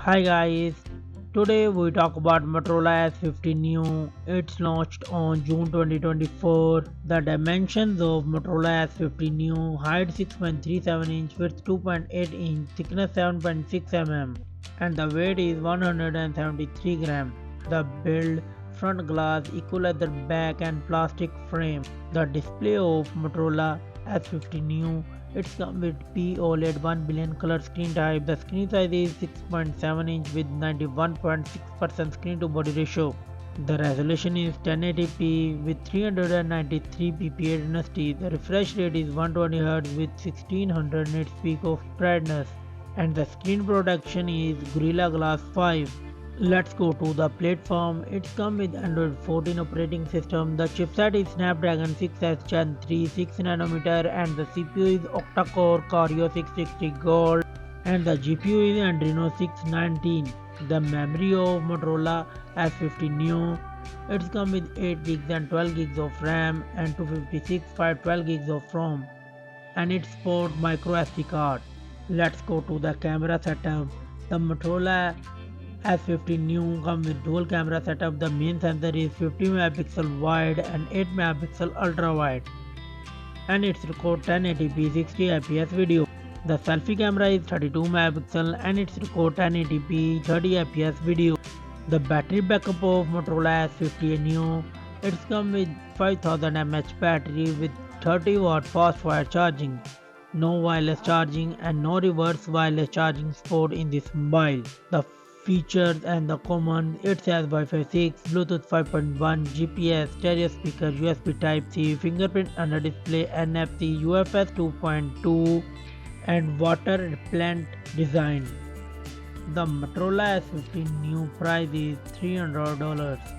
Hi guys, today we talk about Motorola S50 Neo. It's launched on June 2024. The dimensions of Motorola S50 Neo: height 6.37 inch, width 2.8 inch, thickness 7.6 mm, and the weight is 173 gram. The build: front glass, eco leather back and plastic frame. The display of Motorola S50 Neo, it's come with P-OLED 1 billion color screen type. The screen size is 6.7 inch with 91.6% screen to body ratio. The resolution is 1080p with 393 ppi density. The refresh rate is 120Hz with 1600 nits peak of brightness. And the screen protection is Gorilla Glass 5. Let's go to the platform. It's come with Android 14 operating system. The chipset is Snapdragon 6S Gen 3 6nm and the CPU is octa-core Cardio 660 Gold and the GPU is Adreno 619. The memory of Motorola S50 Neo. It's come with 8 gigs and 12 gigs of RAM and 256 512 gigs of ROM and it supports micro SD card. Let's go to the camera setup. The Motorola S50 Neo comes with dual camera setup. The main sensor is 50 megapixel wide and 8 megapixel ultra wide and it's record 1080p 60 fps video. The selfie camera is 32 megapixel and it's record 1080p 30 fps video. The battery backup of Motorola S50 Neo, it's come with 5000 mAh battery with 30 watt fast wire charging, no wireless charging and no reverse wireless charging support in this mobile. The features and the common, it has Wi-Fi 6, Bluetooth 5.1, GPS, stereo speaker, USB Type-C, fingerprint under display, NFC, UFS 2.2 and water repellent design. The Motorola S50 Neo price is $300.